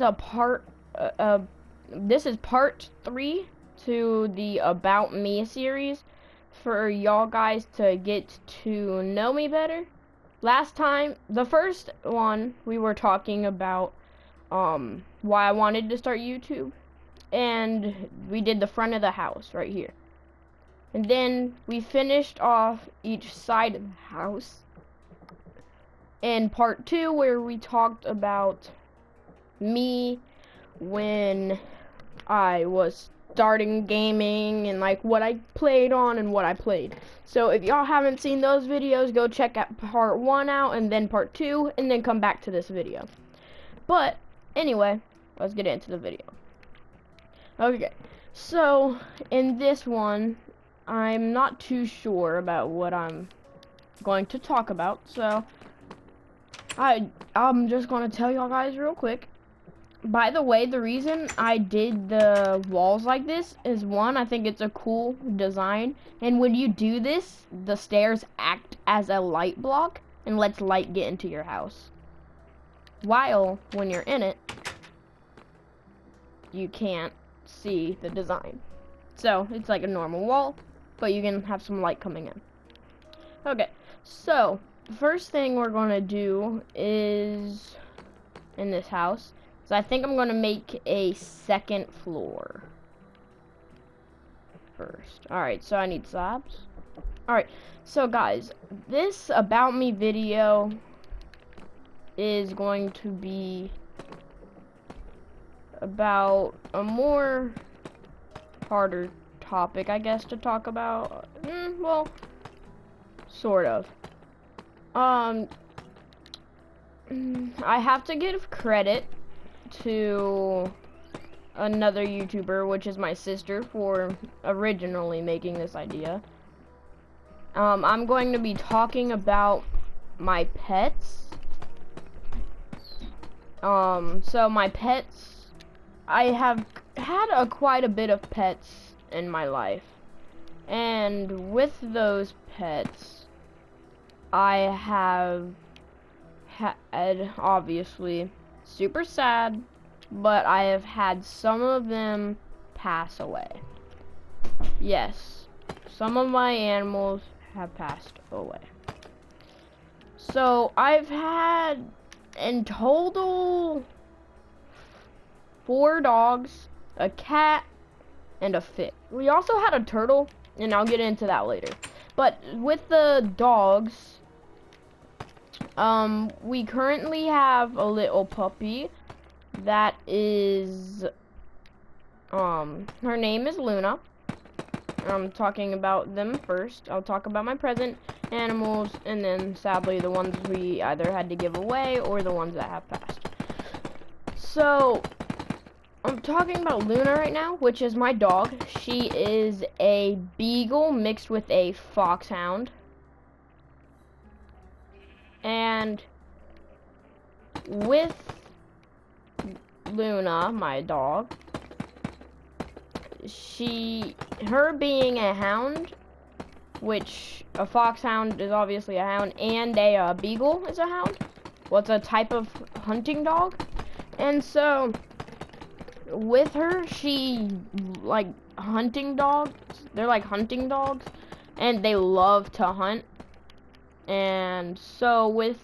a part. This is part 3 to the About Me series for y'all guys to get to know me better. Last time, the first one, we were talking about why I wanted to start YouTube, and we did the front of the house right here. And then we finished off each side of the house in part 2, where we talked about me when I was starting gaming and like what I played on and what I played. So if y'all haven't seen those videos, go check out part 1 out and then part 2 and then come back to this video. But anyway, let's get into the video. Okay, so in this one, I'm not too sure about what I'm going to talk about, so I'm just going to tell y'all guys real quick. By the way, the reason I did the walls like this is, one, I think it's a cool design, and when you do this, the stairs act as a light block and lets light get into your house. While when you're in it, you can't see the design. So it's like a normal wall, but you can have some light coming in. Okay, so the first thing we're gonna do is, in this house, so I think I'm gonna make a second floor first. Alright, so I need slabs. Alright, so guys, this About Me video is going to be about a more harder topic, I guess, to talk about. Well, sort of. I have to give credit to another YouTuber, which is my sister, for originally making this idea. I'm going to be talking about my pets. So my pets, I have had quite a bit of pets in my life, and with those pets, I have had, obviously, super sad, but I have had some of them pass away. Yes, some of my animals have passed away. So I've had, in total, 4 dogs, a cat, and a fish. We also had a turtle, and I'll get into that later. But with the dogs, we currently have a little puppy that is, her name is Luna. I'm talking about them first. I'll talk about my present animals, and then sadly the ones we either had to give away or the ones that have passed. So I'm talking about Luna right now, which is my dog. She is a beagle mixed with a foxhound. And with Luna, my dog, her being a hound, which a foxhound is obviously a hound, and a beagle is a hound. Well, it's a type of hunting dog. And so with her, she like hunting dogs. They're like hunting dogs, and they love to hunt. And so with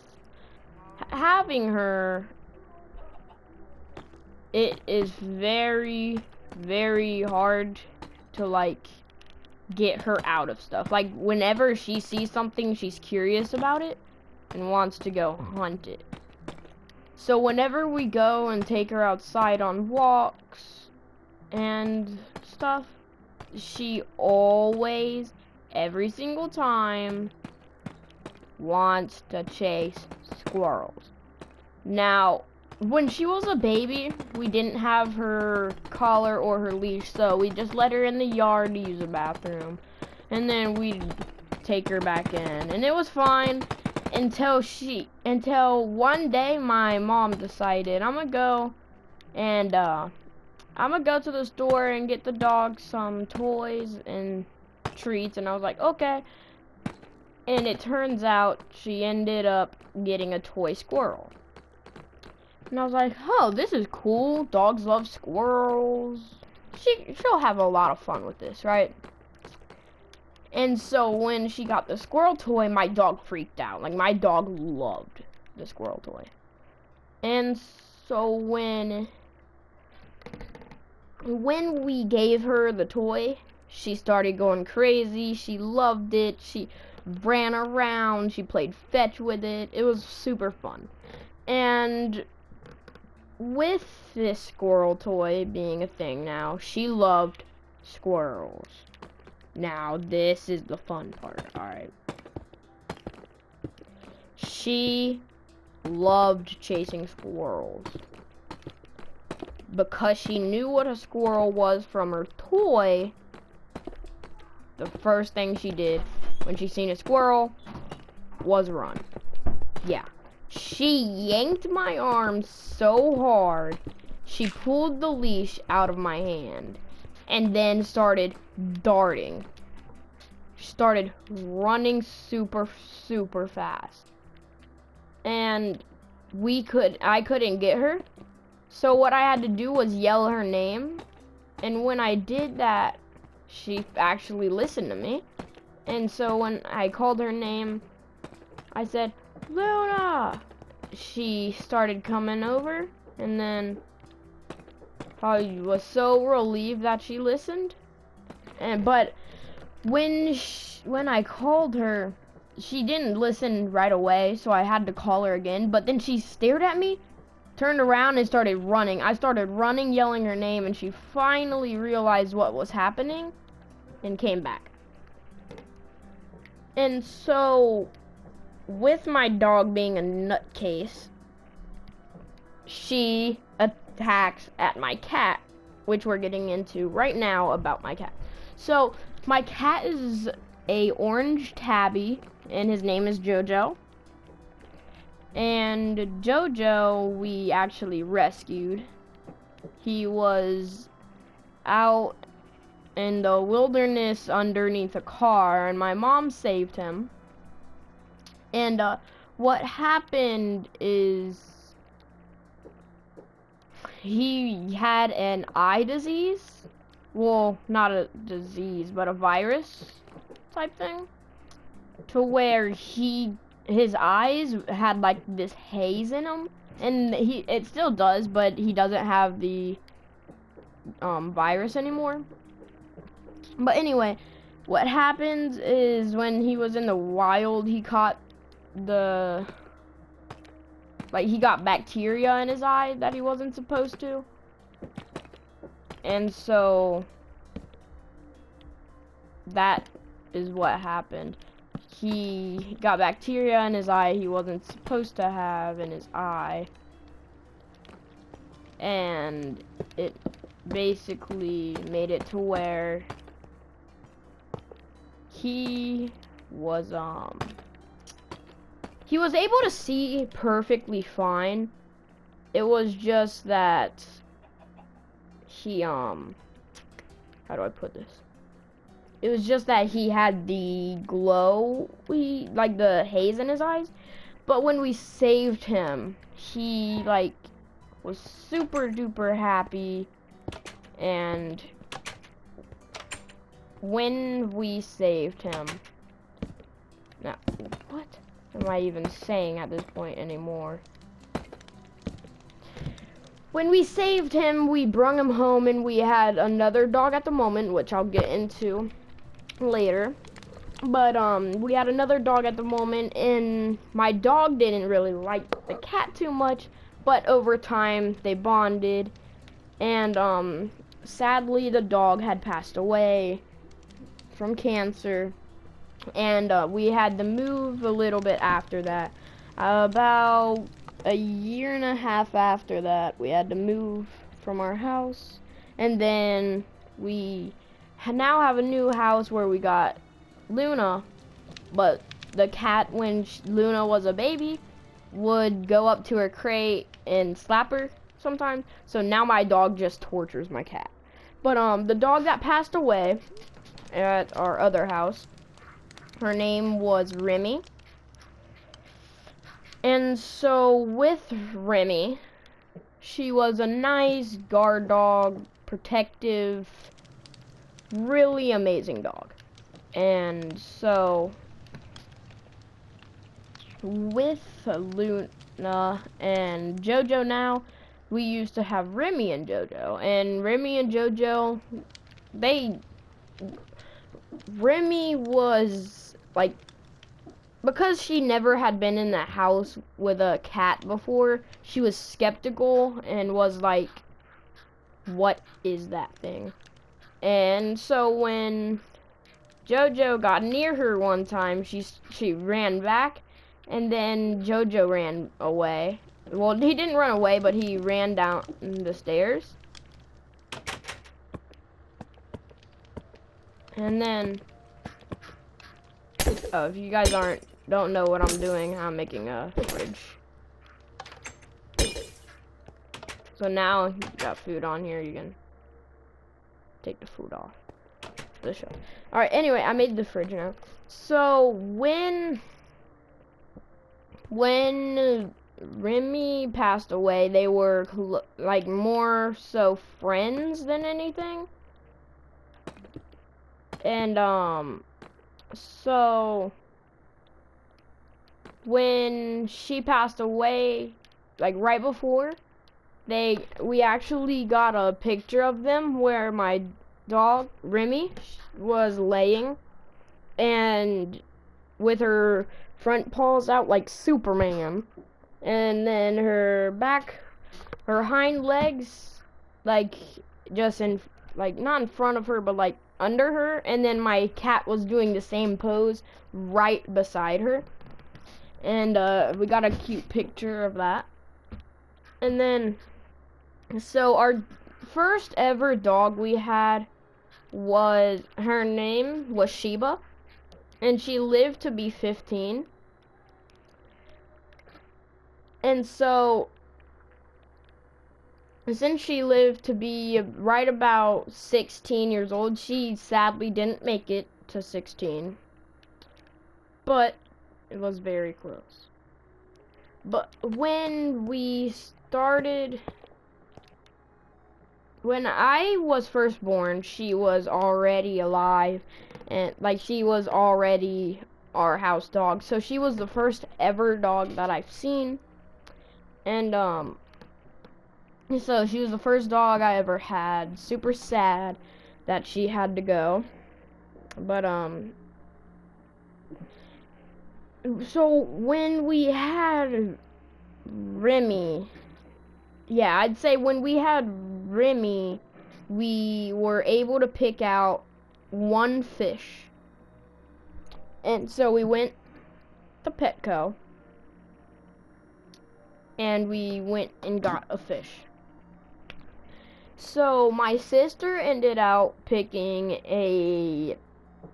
having her, it is very, very hard to like get her out of stuff. Like whenever she sees something, she's curious about it and wants to go hunt it. So whenever we go and take her outside on walks and stuff, she always, every single time, wants to chase squirrels. Now, when she was a baby, we didn't have her collar or her leash, so we just let her in the yard to use the bathroom, and then we'd take her back in, and it was fine until one day my mom decided, I'm gonna go to the store and get the dog some toys and treats. And I was like, okay. And it turns out she ended up getting a toy squirrel. And I was like, oh, this is cool. Dogs love squirrels. She'll have a lot of fun with this, right? And so when she got the squirrel toy, my dog freaked out. Like, my dog loved the squirrel toy. And so when we gave her the toy, she started going crazy. She loved it. She ran around. She played fetch with it. It was super fun. And with this squirrel toy being a thing now, she loved squirrels. Now, this is the fun part, alright. She loved chasing squirrels. Because she knew what a squirrel was from her toy, the first thing she did when she seen a squirrel was run. Yeah. She yanked my arm so hard, she pulled the leash out of my hand and then started darting. She started running super, super fast. And I couldn't get her. So what I had to do was yell her name. And when I did that, she actually listened to me. And so when I called her name, I said, Luna! She started coming over, and then I was so relieved that she listened. But when I called her, she didn't listen right away, so I had to call her again. But then she stared at me, turned around, and started running. I started running, yelling her name, and she finally realized what was happening and came back. And so, with my dog being a nutcase, she attacks at my cat, which we're getting into right now about my cat. So, my cat is a orange tabby, and his name is Jojo. And Jojo, we actually rescued. He was out in the wilderness underneath a car, and my mom saved him. And what happened is he had an eye disease. Well, not a disease, but a virus type thing. To where his eyes had like this haze in them. And it still does, but he doesn't have the virus anymore. But anyway, what happens is when he was in the wild, he caught he got bacteria in his eye that he wasn't supposed to. And so that is what happened. He got bacteria in his eye he wasn't supposed to have in his eye. And it basically made it to where he was able to see perfectly fine. It was just that he how do I put this? It was just that he had the glow, like the haze in his eyes. But when we saved him, he like was super duper happy. And when we saved him, now what am I even saying at this point anymore? When we saved him, we brung him home, and we had another dog at the moment, which I'll get into later. But we had another dog at the moment, and my dog didn't really like the cat too much, but over time they bonded. And sadly the dog had passed away from cancer, and we had to move a little bit after that. About a year and a half after that, we had to move from our house, and then we now have a new house where we got Luna. But the cat, when Luna was a baby, would go up to her crate and slap her sometimes. So now my dog just tortures my cat. But the dog that passed away at our other house, her name was Remy. And so with Remy, She was a nice guard dog, protective, really amazing dog. And so, with Luna and Jojo now, we used to have Remy and Jojo. And Remy and Jojo, Remy was like, because she never had been in the house with a cat before, she was skeptical and was like, what is that thing? And so when Jojo got near her one time, she ran back, and then Jojo ran away. Well, he didn't run away, but he ran down the stairs. And then, if you guys don't know what I'm doing, I'm making a fridge. So now you got food on here, you can take the food off the shelf. Alright, anyway, I made the fridge now. So when Remy passed away, they were like more so friends than anything. And so when she passed away, like right before, we actually got a picture of them where my dog Remy was laying and with her front paws out like Superman, and then her hind legs like just not in front of her but like under her, and then my cat was doing the same pose right beside her, and we got a cute picture of that. And then so our first ever dog we had her name was Sheba, and she lived to be 15. And so since she lived to be right about 16 years old, she sadly didn't make it to 16. But it was very close. But when I was first born, she was already alive, and like she was already our house dog. So she was the first ever dog that I've seen. And so she was the first dog I ever had. Super sad that she had to go. But so when we had Remy, yeah, I'd say when we had Remy, we were able to pick out one fish. And so we went to Petco, and we went and got a fish. So my sister ended up picking a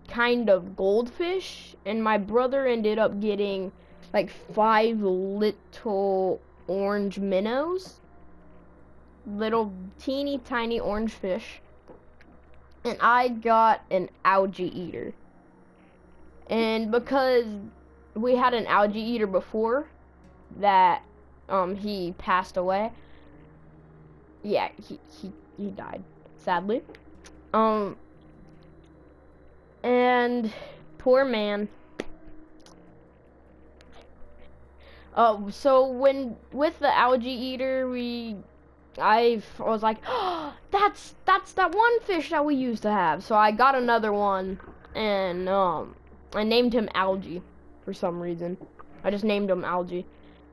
kind of goldfish, and my brother ended up getting like 5 little orange minnows. Little teeny tiny orange fish. And I got an algae eater. And because we had an algae eater before that he passed away. Yeah, he died, sadly. And poor man. So with the algae eater, I was like, oh, that's that one fish that we used to have. So I got another one, and I named him Algae for some reason. I just named him Algae.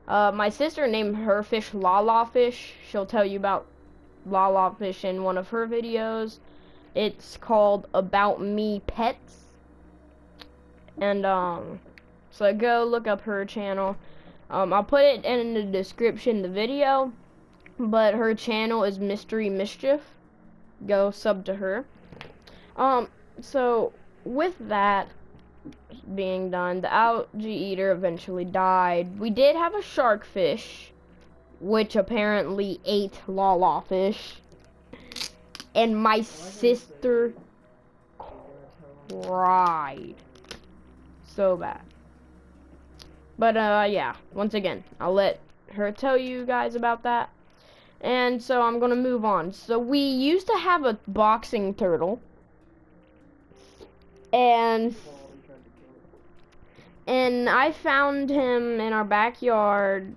My sister named her fish Lala Fish. She'll tell you about Lala Fish in one of her videos. It's called About Me Pets. And so go look up her channel. I'll put it in the description of the video, but her channel is Mystery Mischief. Go sub to her. So with that being done, the algae eater eventually died. We did have a shark fish, which apparently ate Lala Fish, and my sister cried so bad. But yeah, once again, I'll let her tell you guys about that. And so I'm gonna move on. So we used to have a boxing turtle, and I found him in our backyard,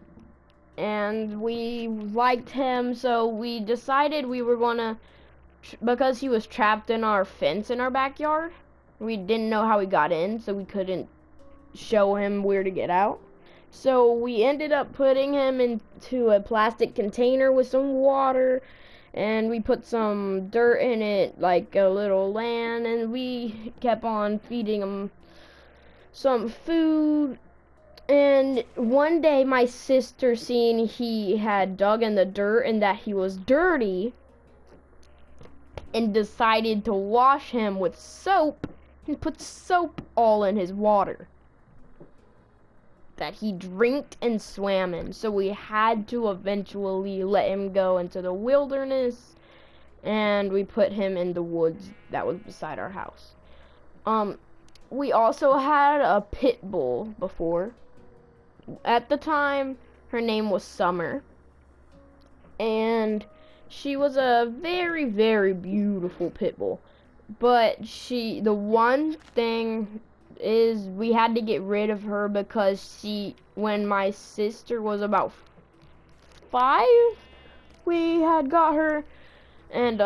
and we liked him, so we decided we were gonna, because he was trapped in our fence in our backyard, we didn't know how he got in, so we couldn't show him where to get out. So we ended up putting him into a plastic container with some water, and we put some dirt in it, like a little land, and we kept on feeding him some food. And one day my sister seen he had dug in the dirt and that he was dirty, and decided to wash him with soap and put soap all in his water that he drank and swam in. So we had to eventually let him go into the wilderness, and we put him in the woods that was beside our house. We also had a pit bull before. At the time, her name was Summer, and she was a very, very beautiful pit bull. But the one thing is we had to get rid of her because when my sister was about 5, we had got her, and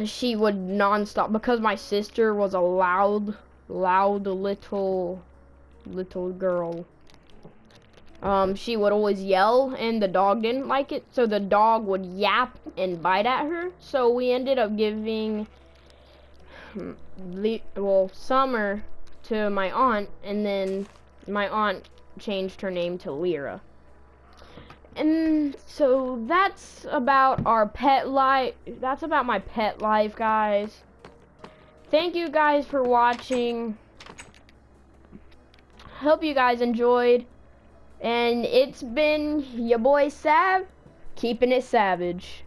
she would nonstop, because my sister was a loud little girl. She would always yell, and the dog didn't like it, so the dog would yap and bite at her. So we ended up giving Summer to my aunt, and then my aunt changed her name to Lyra. And so that's about our pet life. That's about my pet life, guys. Thank you guys for watching. Hope you guys enjoyed. And it's been your boy Sav, keeping it savage.